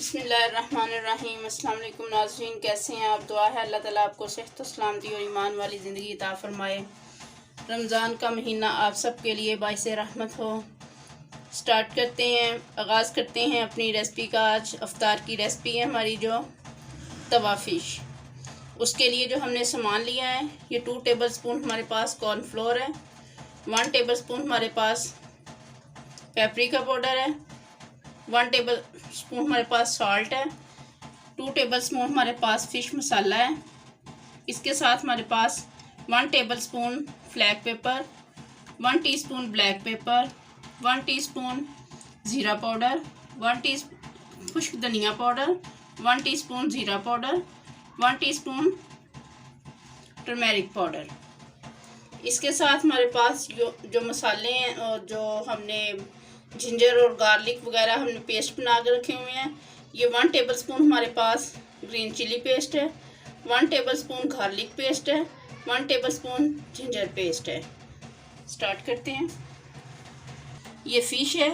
बिस्मिल्लाहिर्रहमानिर्रहीम। अस्सलाम वालेकुम नाज़रीन, कैसे हैं आप? दुआ है अल्लाह ताला आपको सेहत व सलामती और ईमान वाली ज़िंदगी अता फरमाए। रमज़ान का महीना आप सब के लिए बाइस रहमत हो। स्टार्ट करते हैं, आगाज़ करते हैं अपनी रेसिपी का। आज अफ्तार की रेसिपी है हमारी जो तवा फ़िश। उसके लिए जो हमने सामान लिया है, ये 2 टेबल स्पून हमारे पास कॉर्नफ्लोर है, 1 टेबल स्पून हमारे पास पेपरिका पाउडर है, 1 टेबल स्पून हमारे पास सॉल्ट है, 2 टेबल स्पून हमारे पास फ़िश मसाला है। इसके साथ हमारे पास 1 table spoon flag paper, 1 teaspoon black pepper, 1 teaspoon ज़ीरा पाउडर, 1 टीस्पून खुश्क धनिया पाउडर, 1 टीस्पून ज़ीरा पाउडर, 1 टीस्पून टर्मेरिक पाउडर। इसके साथ हमारे पास जो मसाले हैं और जो हमने जिंजर और गार्लिक वगैरह हमने पेस्ट बना के रखे हुए हैं, ये 1 टेबल स्पून हमारे पास ग्रीन चिली पेस्ट है, 1 टेबल स्पून गार्लिक पेस्ट है, 1 टेबल स्पून जिंजर पेस्ट है। स्टार्ट करते हैं। ये फ़िश है,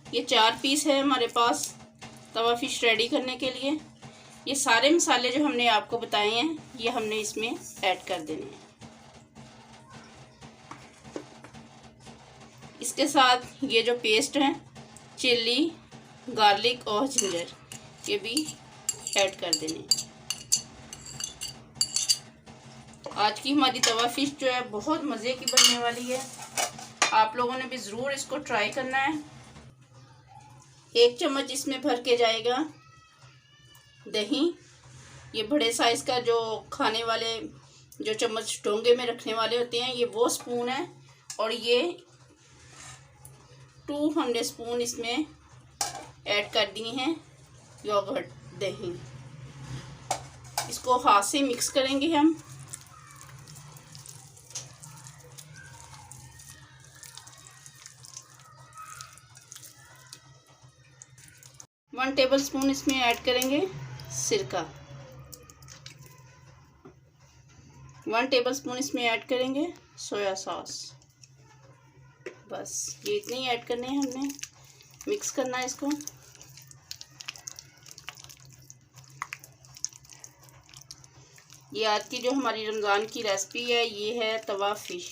ये 4 पीस है हमारे पास तवा फ़िश रेडी करने के लिए। ये सारे मसाले जो हमने आपको बताए हैं, ये हमने इसमें ऐड कर देने हैं। इसके साथ ये जो पेस्ट है चिल्ली, गार्लिक और जिंजर, ये भी ऐड कर देने। आज की हमारी तवा फ़िश जो है बहुत मज़े की बनने वाली है। आप लोगों ने भी ज़रूर इसको ट्राई करना है। 1 चम्मच इसमें भर के जाएगा दही। ये बड़े साइज़ का जो खाने वाले जो चम्मच डोंगे में रखने वाले होते हैं, ये वो स्पून है। और ये 2 हमने स्पून इसमें ऐड कर दिए हैं योगर्ट दही। इसको हाथ से मिक्स करेंगे हम। वन टेबल स्पून इसमें ऐड करेंगे सिरका, 1 टेबल स्पून इसमें ऐड करेंगे सोया सॉस। बस ये इतने ही ऐड करने हैं हमने। मिक्स करना है इसको। ये आज की जो हमारी रमज़ान की रेसिपी है, ये है तवा फ़िश।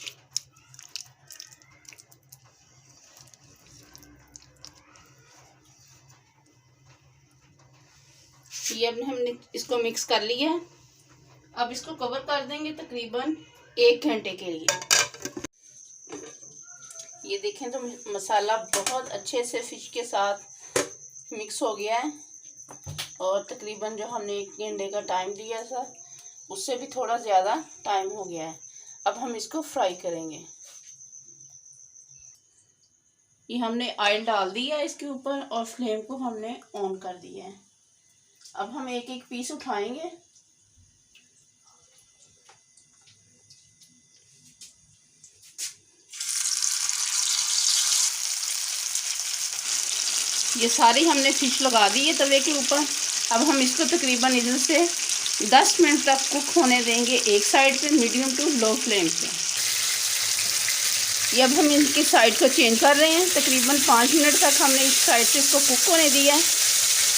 ये अब हमने इसको मिक्स कर लिया है। अब इसको कवर कर देंगे तकरीबन 1 घंटे के लिए। ये देखें तो मसाला बहुत अच्छे से फ़िश के साथ मिक्स हो गया है और तकरीबन जो हमने 1 घंटे का टाइम दिया था, उससे भी थोड़ा ज़्यादा टाइम हो गया है। अब हम इसको फ्राई करेंगे। ये हमने ऑयल डाल दिया है इसके ऊपर और फ्लेम को हमने ऑन कर दिया है। अब हम एक एक पीस उठाएंगे। ये सारी हमने फ़िश लगा दी है तवे के ऊपर। अब हम इसको तकरीबन इधर से 10 मिनट तक कुक होने देंगे, एक साइड पे मीडियम टू लो फ्लेम पे। ये अब हम इनकी साइड को चेंज कर रहे हैं। तकरीबन 5 मिनट तक हमने इस साइड से इसको कुक होने दिया है।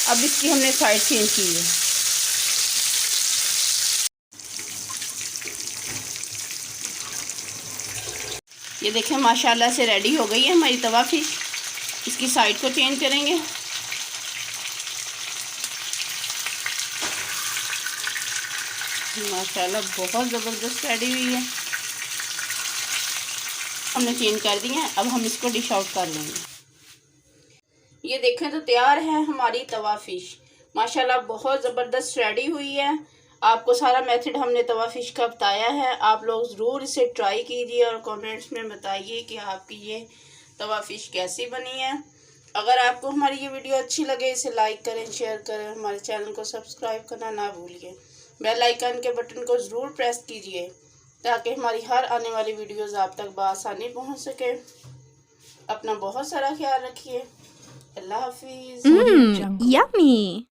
अब इसकी हमने साइड चेंज की है। ये देखें माशाल्लाह से रेडी हो गई है हमारी तवा फ़िश। इसकी साइड को चेंज करेंगे। माशाल्लाह बहुत ज़बरदस्त रेडी हुई है। हमने चेंज कर दी है। अब हम इसको डिश आउट कर लेंगे। ये देखें तो तैयार है हमारी तवा फ़िश। माशाल्लाह बहुत ज़बरदस्त रेडी हुई है। आपको सारा मेथड हमने तवा फ़िश का बताया है। आप लोग ज़रूर इसे ट्राई कीजिए और कमेंट्स में बताइए कि आपकी ये तवा फ़िश कैसी बनी है। अगर आपको हमारी ये वीडियो अच्छी लगे, इसे लाइक करें, शेयर करें। हमारे चैनल को सब्सक्राइब करना ना भूलिए। बेल आइकन के बटन को ज़रूर प्रेस कीजिए ताकि हमारी हर आने वाली वीडियोज़ आप तक बआसानी पहुँच सके। अपना बहुत सारा ख्याल रखिए। अल्लाह हाफिज़। Yummy!